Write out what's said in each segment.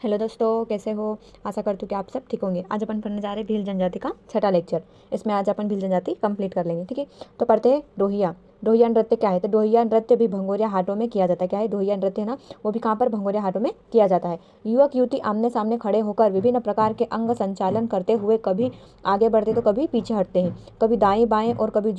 Hello दोस्तों, कैसे हो। आशा करती हूँ कि आप सब ठीक होंगे। आज अपन पढ़ने जा रहे हैं भील जनजाति का छठा लेक्चर। इसमें आज अपन भील जनजाति कंप्लीट कर लेंगे। ठीक है, तो पढ़ते हैं डोहिया। डोहिया नृत्य क्या है। तो डोहिया नृत्य भी भंगोरिया हाटों में किया जाता है। क्या है डोहिया नृत्य है ना, वो भी कहाँ पर, भंगोरिया हाटों में किया जाता है। युवक युवती आमने सामने खड़े होकर विभिन्न प्रकार के अंग संचालन करते हुए कभी आगे बढ़ते तो कभी पीछे हटते हैं, कभी दाएं बाएं और कभी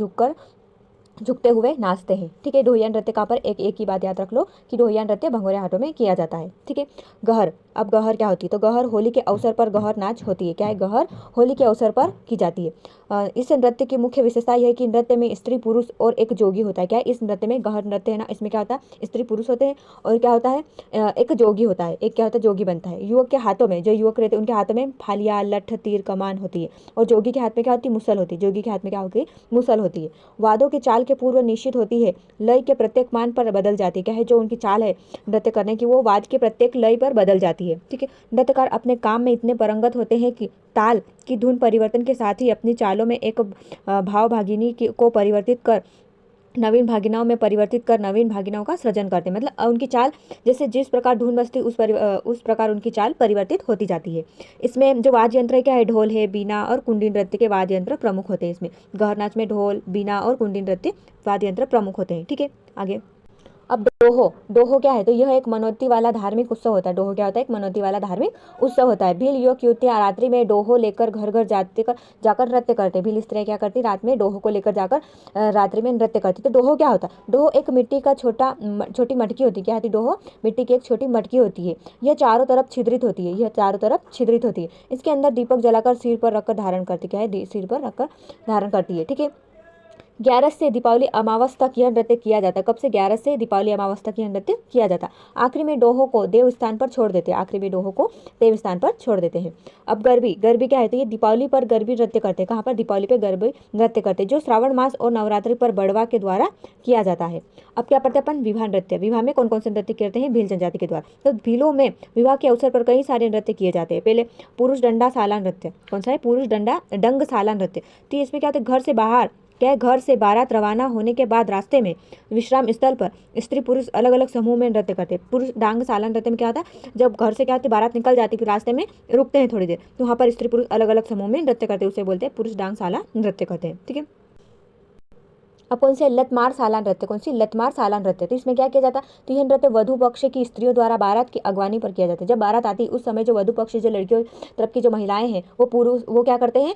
झुकते हुए नाचते हैं। ठीक है, डोहिया नृत्य का पर एक ही बात याद रख लो कि डोहिया नृत्य भंगोरिया हाटों में किया जाता है। ठीक है, गहर। अब गहर क्या होती है। तो गहर होली के अवसर पर गहर नाच होती है। क्या है, गहर होली के अवसर पर की जाती है। इस नृत्य की मुख्य विशेषता यह है कि नृत्य में स्त्री पुरुष और एक जोगी होता है। क्या है, इस नृत्य में गहर नृत्य है ना, इसमें क्या होता है, स्त्री पुरुष होते हैं और क्या होता है, एक जोगी होता है। एक क्या होता है, जोगी बनता है। युवक के हाथों में, जो युवक रहते हैं उनके हाथों में फालिया लठ तीर कमान होती है और जोगी के हाथ में क्या होती है, मुसल होती है। जोगी के हाथ में क्या होती है, मुसल होती है। वादों की चाल के पूर्व निश्चित होती है, लय के प्रत्येक मान पर बदल जाती है। क्या है, जो उनकी चाल है नृत्य करने की, वो वाद के प्रत्येक लय पर बदल जाती है। ठीक है, नृत्यकार अपने काम में इतने पारंगत होते हैं कि ताल की धुन परिवर्तन के साथ ही अपनी चालों में एक भाव भागिनी को परिवर्तित कर नवीन भागिनाओं का सृजन करते हैं। मतलब उनकी चाल जैसे जिस प्रकार धुन बजती उस प्रकार उनकी चाल परिवर्तित होती जाती है। इसमें जो वाद्य यंत्र है, क्या है, ढोल है, बीना और कुंडी नृत्य के वाद्य यंत्र प्रमुख होते हैं। इसमें गहर नाच में ढोल, बीना और कुंडी नृत्य वाद्य यंत्र प्रमुख होते हैं। ठीक है, आगे। अब डोहो। डोहो क्या है। तो यह एक मनोती वाला धार्मिक उत्सव होता है। डोहो क्या होता है, एक मनोती वाला धार्मिक उत्सव होता है। भील युवक युवतियां रात्रि में डोहो लेकर घर घर जाकर नृत्य करते हैं। भील स्त्रियां क्या करती, रात में डोहो को लेकर जाकर रात्रि में नृत्य करती। तो डोहो क्या होता है। डोहो एक मिट्टी का छोटी मटकी होती है। क्या होती है, डोहो मिट्टी की एक छोटी मटकी होती है। यह चारों तरफ छिद्रित होती है। इसके अंदर दीपक जलाकर सिर पर रखकर धारण करती। क्या है, सिर पर रखकर धारण करती है। ठीक है, 11 से दीपावली अमावस तक यह नृत्य किया जाता है। कब से, 11 से दीपावली अमावस तक यह नृत्य किया जाता है। आखिरी में डोहो को देव स्थान पर छोड़ देते हैं। अब गरबी। गरबी क्या है, तो ये दीपावली पर गरबी नृत्य करते हैं। कहाँ पर, दीपावली पर गरबी नृत्य करते हैं, जो श्रावण मास और नवरात्रि पर बड़वा के द्वारा किया जाता है। अब क्या पढ़ते हैं अपन, विवाह नृत्य। विवाह में कौन कौन से नृत्य करते हैं, भील जनजाति के द्वारा। तो भीलों में विवाह के अवसर पर कई सारे नृत्य किए जाते हैं। पहले पुरुष डंडा साला नृत्य। कौन सा है, पुरुष डंडा डंग साला नृत्य। तो इसमें क्या होता है, घर से बाहर, क्या है, घर से बारात रवाना होने के बाद रास्ते में विश्राम स्थल पर स्त्री पुरुष अलग अलग समूह में नृत्य करते हैं। पुरुष डांग साला नृत्य में क्या होता है, जब घर से क्या होती है, बारात निकल जाती है, फिर रास्ते में रुकते हैं थोड़ी देर, तो वहाँ पर स्त्री पुरुष अलग अलग समूह में नृत्य करते हैं, उसे बोलते हैं पुरुष डांग साला नृत्य करते हैं। ठीक है, अब कौन से, लतमार साला नृत्य। कौन सी, लतमार साला नृत्य। तो इसमें क्या किया जाता है, तो यह नृत्य वधु पक्ष की स्त्रियों द्वारा बारात की अगवानी पर किया जाता है। जब बारात आती है उस समय जो वधु पक्ष, जो लड़कियों तरफ की जो महिलाएं हैं, वो क्या करते हैं,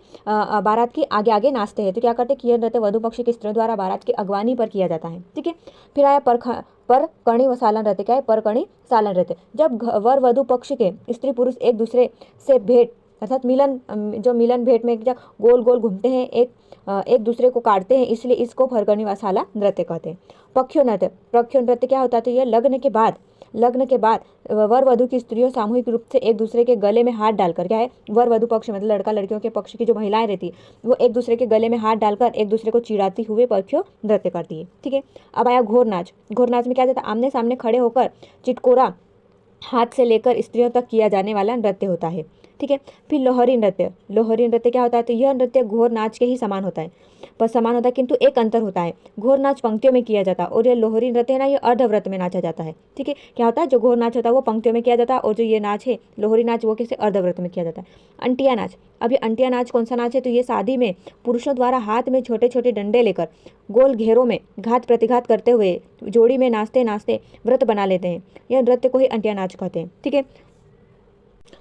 बारात की आगे आगे नाचते हैं। तो क्या करते हैं कि यह नृत्य वधु पक्ष की स्त्रियों द्वारा बारात की अगवानी पर किया जाता है। ठीक है, फिर आया परकणी व साला नृत्य। क्या है, परकणी साला नृत्य। जब वर वधु पक्ष के स्त्री पुरुष एक दूसरे से भेंट अर्थात मिलन भेंट में जब गोल गोल घूमते हैं, एक दूसरे को काटते हैं, इसलिए इसको फरकनी व साला नृत्य कहते हैं। पक्षियों नृत्य क्या होता है, तो यह लग्न के बाद वर वधु की स्त्रियों सामूहिक रूप से एक दूसरे के गले में हाथ डालकर, क्या है, वर वधु पक्ष मतलब लड़का लड़कियों के पक्ष की जो महिलाएं रहती है, वो एक दूसरे के गले में हाथ डालकर एक दूसरे को चिढ़ाती हुए पक्षियों नृत्य करती है। ठीक है, अब आया घोर नाच। घोर नाच में क्या जाता है, आमने सामने खड़े होकर चिटकोरा हाथ से लेकर स्त्रियों तक किया जाने वाला नृत्य होता है। ठीक है, फिर लोहरी नृत्य। लोहरी नृत्य क्या होता है, तो यह नृत्य घोर नाच के ही समान होता है, किंतु एक अंतर होता है, घोर नाच पंक्तियों में किया जाता है और यह लोहरी नृत्य है ना, ये अर्धव्रत में नाचा जाता है। ठीक है, क्या होता है, जो घोर नाच होता है वो पंक्तियों में किया जाता है और जो ये नाच है लोहरी नाच, वो किसी अर्धव्रत में किया जाता है। अंटिया नाच। अब ये अंटिया नाच कौन सा नाच है, तो ये शादी में पुरुषों द्वारा हाथ में छोटे छोटे डंडे लेकर गोल घेरों में घात प्रतिघात करते हुए जोड़ी में नाचते नाचते व्रत बना लेते हैं। यह नृत्य को ही अंटिया नाच कहते हैं। ठीक है,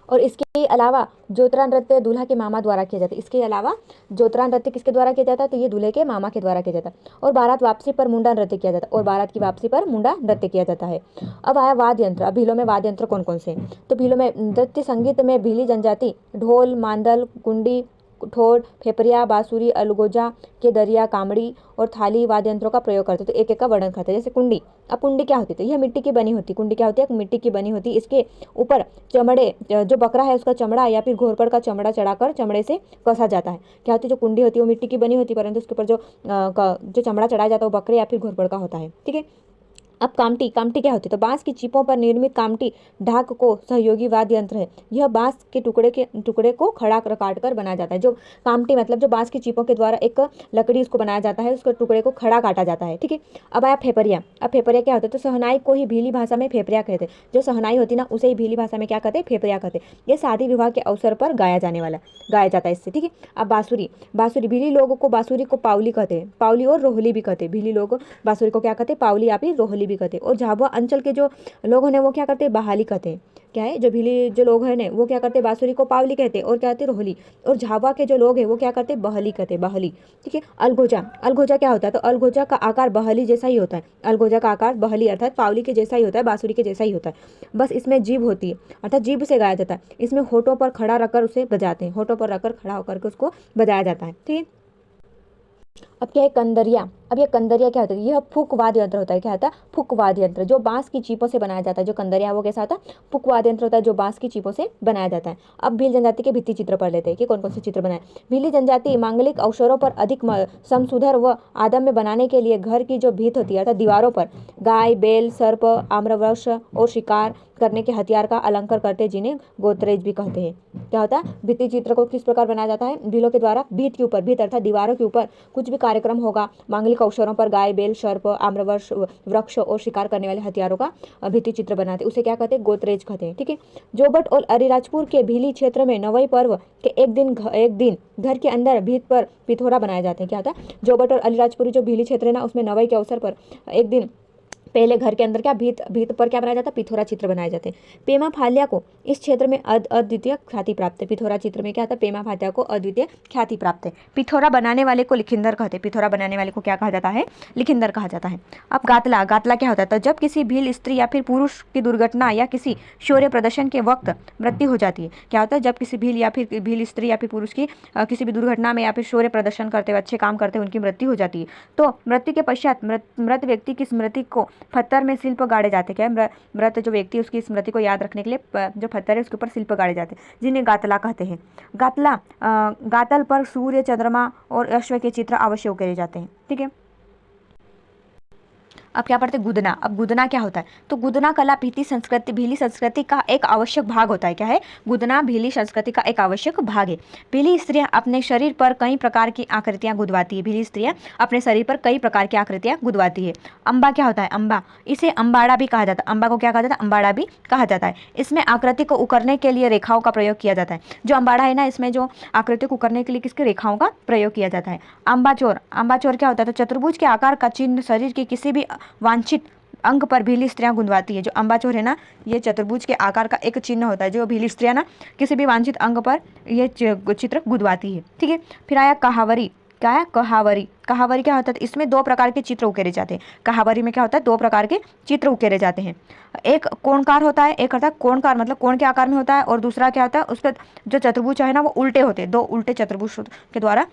और इसके अलावा जोतरा नृत्य दूल्हा के मामा द्वारा किया जाता है। इसके अलावा जोतरा नृत्य किसके द्वारा किया जाता है, तो ये दूल्हे के मामा के द्वारा किया जाता है। और बारात वापसी पर मुंडा नृत्य किया जाता है, और बारात की वापसी पर मुंडा नृत्य किया जाता है। अब आया वाद्य यंत्र। अब भीलों में वाद्य यंत्र कौन कौन से हैं, तो भीलों में नृत्य संगीत में भीली जनजाति ढोल, मांदल, कुंडी, ठोड़, फेफरिया, बांसुरी, अलगोजा के दरिया, कामड़ी और थाली वाद्य यंत्रों का प्रयोग करते। तो एक एक का वर्णन करते हैं। जैसे कुंडी। अब कुंडी क्या होती है, तो यह मिट्टी की बनी होती। कुंडी क्या होती है, मिट्टी की बनी होती। इसके ऊपर चमड़े, जो बकरा है उसका चमड़ा या फिर घोरपड़ का चमड़ा चढ़ाकर चमड़े से कसा जाता है। क्या होती है, जो कुंडी होती है वो मिट्टी की बनी होती है, परंतु उसके ऊपर जो चमड़ा चढ़ाया जाता है वो बकरे या फिर घोरपड़ का होता है। ठीक है, अब कामटी, कामटी क्या होती है? तो बांस की चिपों पर निर्मित कामटी ढाक को सहयोगी वाद्य यंत्र है। यह बांस के टुकड़े को खड़ा काट कर बनाया जाता है। जो कामटी मतलब जो बांस की चिपों के द्वारा एक लकड़ी उसको बनाया जाता है, उसके टुकड़े को खड़ा काटा जाता है, ठीक है। अब आया फेफरिया। अब फेफरिया क्या होता है? तो सहनाई को ही भीली भाषा में फेफरिया कहते हैं। जो सहनाई होती ना उसे ही भीली भाषा में क्या कहते हैं? फेफरिया कहते हैं। ये शादी विवाह के अवसर पर गाया जाता है इससे, ठीक है। अब बांसुरी, बांसुरी भीली लोगों को बांसुरी को पावली कहते हैं। पावली और रोहली भी कहते हैं। भीली लोग बांसुरी को क्या कहते हैं? पावली या फिर रोहली भी कहते हैं। और झाबुआ अंचल के जो लोग हैं वो क्या करते हैं? बहाली कहते हैं। क्या है? जो भीली जो लोग हैं वो क्या करते हैं? बांसुरी को पावली कहते हैं और क्या कहते हैं? रोहली। और झाबुआ के जो लोग हैं वो क्या करते हैं? बहली कहते हैं, बहली, ठीक है। अलगोजा, अलगोजा क्या होता है? तो अलगोजा का आकार बहली जैसा ही होता है। अलगोजा का आकार बहली अर्थात पावली के जैसा ही होता है, बांसुरी के जैसा ही होता है। बस इसमें जीभ होती है, अर्थात जीभ से गाया जाता है। इसमें होठों पर खड़ा रखकर उसे बजाते हैं, होठों पर रखकर खड़ा होकर के उसको बजाया जाता है, ठीक है। अब क्या है? कंदरिया। अब ये कंदरिया क्या होता है? यह फूंकवाद यंत्र होता है। क्या होता है? फूंकवाद यंत्र, जो बांस की चीपों से बनाया जाता है। जो कंदरिया है वो कैसा होता है? फूंकवाद यंत्र होता है, जो बांस की चीपों से बनाया जाता है। अब भील जनजाति के भित्ति चित्र पढ़ लेते हैं कि कौन कौन से चित्र बनाए। भीली जनजाति मांगलिक अवसरों पर अधिक समसुधर व आदम्य बनाने के लिए घर की जो भीत होती है अर्थात दीवारों पर गाय, बैल, सर्प, आम्रवृक्ष और शिकार करने के हथियार का अलंकार करते हैं, जिन्हें गोदरेज भी कहते हैं। क्या होता है? भित्ति चित्र को किस प्रकार बनाया जाता है? भीलों के द्वारा भीत के ऊपर, भीत अर्थात दीवारों के ऊपर कुछ भी कार्यक्रम होगा, मांगलिक अवसरों पर गाय, बैल, सर्प, आम्रवृक्ष वृक्ष और शिकार करने वाले हथियारों का भित्ति चित्र बनाते, उसे क्या कहते हैं? गोदरेज कहते हैं, ठीक है। जोबट और अलीराजपुर के भीली क्षेत्र में नवई पर्व के एक दिन घर के अंदर भीत पर पिथौरा बनाए जाते हैं। क्या होता है? जोबट और अलीराजपुरी जो भीली क्षेत्र है ना उसमें नवई के अवसर पर एक दिन पहले घर के अंदर क्या भीत पर क्या बनाया जाता है? पिथौरा चित्र बनाए जाते हैं। पेमा फाल्या को इस क्षेत्र में अद्वितीय ख्याति प्राप्त है। पिथौरा चित्र में क्या होता है? पेमा फाल्या को अद्वितीय ख्याति प्राप्त है। पिथौरा बनाने वाले को लिखिंदर कहते हैं। पिथौरा बनाने वाले को क्या कहा जाता है? लिखिंदर कहा जाता है। अब गातला, गातला क्या होता है? तो जब किसी भील स्त्री या फिर पुरुष की दुर्घटना या किसी शौर्य प्रदर्शन के वक्त मृत्यु हो जाती है। क्या होता है? जब किसी भील स्त्री या फिर पुरुष की किसी भी दुर्घटना में या फिर शौर्य प्रदर्शन करते हुए अच्छे काम करते हुए उनकी मृत्यु हो जाती है, तो मृत्यु के पश्चात मृत व्यक्ति की स्मृति को पत्थर में शिल्प गाड़े जाते। क्या है? मृत जो व्यक्ति उसकी स्मृति को याद रखने के लिए जो पत्थर है उसके ऊपर शिल्प गाड़े जाते हैं, जिन्हें गातला कहते हैं। गातल पर सूर्य, चंद्रमा और अश्व के चित्र अवश्य उकेरे जाते हैं, ठीक है। अब क्या पढ़ते? गुदना। अब गुदना क्या होता है? तो गुदना कला भीली संस्कृति का एक आवश्यक भाग होता है। क्या है? गुदना भीली संस्कृति का एक आवश्यक भाग है। भीली स्त्रियां अपने शरीर पर कई प्रकार की आकृतियां गुदवाती है। भीली स्त्रियां अपने शरीर पर कई प्रकार की आकृतियां गुदवाती है। अंबा क्या होता है? अंबा, इसे अंबाड़ा भी कहा जाता है। अंबा को क्या कहा जाता है? अंबाड़ा भी कहा जाता है। इसमें आकृति को उकरने के लिए रेखाओं का प्रयोग किया जाता है। जो अंबाड़ा है ना इसमें जो आकृति को उकरने के लिए किसके रेखाओं का प्रयोग किया जाता है। अम्बाचोर, अम्बाचोर क्या होता है? तो चतुर्भुज के आकार का चिन्ह शरीर के किसी भी वांछित अंग पर भीली स्त्रियां गुंदवाती है। जो अम्बाचोर है ना ये चतुर्भुज के आकार का एक चिन्ह होता है, जो भीली स्त्रियां ना किसी भी वांछित अंग पर ये चित्र गुंदवाती है, ठीक है। फिर आया कहावरी। क्या है? कहावरी। कहावरी क्या होता है? इसमें दो प्रकार के चित्र उकेरे जाते हैं। कहावरी में क्या होता है? दो प्रकार के चित्र उकेरे जाते हैं। एक कोणकार होता है, एक होता है कोणकार मतलब कोण के आकार में होता है, और दूसरा क्या होता है? उस पर जो चतुर्भुज है ना वो उल्टे होते हैं, दो उल्टे चतुर्भुज के द्वारा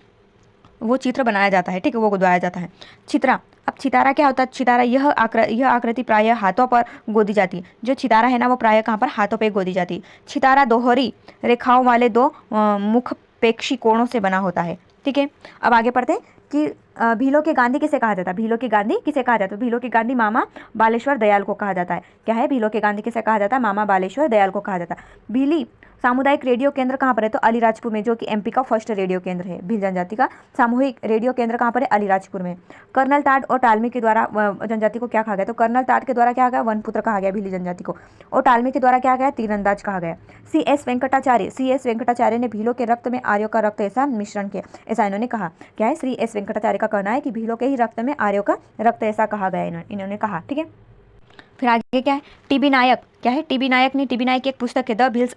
वो चित्र बनाया जाता है, ठीक है, वो गुदवाया जाता है। चित्रा। अब चितारा क्या होता है? चितारा यह आकृति प्रायः हाथों पर गोदी जाती है। जो चितारा है ना वो प्रायः कहाँ पर? हाथों पे गोदी जाती है। चितारा दोहरी रेखाओं वाले दो मुखपेक्षी कोणों से बना होता है, ठीक है। अब आगे पढ़ते हैं कि भीलों के गांधी किसे कहा जाता है? भीलों के गांधी किसे कहा जाता है? भीलों के गांधी मामा बालेश्वर दयाल को कहा जाता है। क्या है? भीलों के गांधी किसे कहा जाता है? मामा बालेश्वर दयाल को कहा जाता है। भीली सामुदायिक रेडियो केंद्र कहाँ पर है? तो अलीराजपुर में, जो कि एमपी का फर्स्ट रेडियो केंद्र है। भील जनजाति का सामूहिक रेडियो केंद्र कहाँ पर है? अलीराजपुर में। कर्नल टाड और टालमी के द्वारा जनजाति को क्या कहा गया? तो कर्नल टाड के द्वारा क्या कहा गया? वनपुत्र कहा गया भीली जनजाति को। और टालमी के द्वारा क्या गया? तीरंदाज कहा गया। सी.एस. वेंकटाचार्य ने भीलों के रक्त में आर्यों का रक्त ऐसा मिश्रण किया, ऐसा इन्होंने कहा। क्या है? श्री.एस. वेंकटाचार्य का कहना है कि भीलों के ही रक्त में आर्यों का रक्त ऐसा कहा गया, इन्होंने कहा, ठीक है। फिर आगे क्या है? टीबी नायक। क्या है? टीबी नायक की एक पुस्तक है द भील्स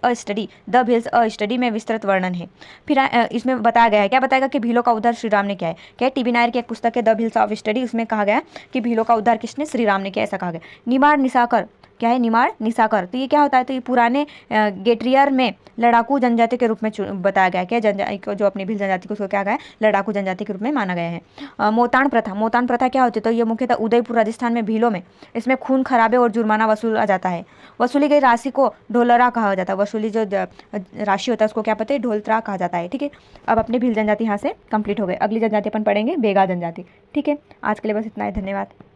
अ स्टडी में विस्तृत वर्णन है। फिर इसमें बताया गया है, क्या बताएगा कि भीलों का उद्धार श्री राम ने किया है। क्या है? टीबी नायर की एक पुस्तक है द भील्स ऑफ स्टडी, उसमें कहा गया कि भीलों का उद्धार किसने? श्री राम ने किया, ऐसा कहा गया। निमाड़ निसाकर। क्या है? निमाड़ निसाकर, तो ये क्या होता है? तो ये पुराने गेटरियर में लड़ाकू जनजाति के रूप में बताया गया। क्या जो अपनी भील जनजाति को उसको क्या गया? लड़ाकू जनजाति के रूप में माना गया है। मोतान प्रथा। मोतान प्रथा क्या होती है? तो ये मुख्यतः उदयपुर राजस्थान में भीलों में इसमें खून खराबे और जुर्माना वसूला जाता है। वसूली गई राशि को ढोलरा कहा जाता है। वसूली जो राशि होता है उसको क्या पता है? ढोलतरा कहा जाता है, ठीक है। अब अपनी भील जनजाति यहाँ से कंप्लीट हो गए। अगली जनजाति अपन पढ़ेंगे बेगा जनजाति, ठीक है। आज के लिए बस इतना ही, धन्यवाद।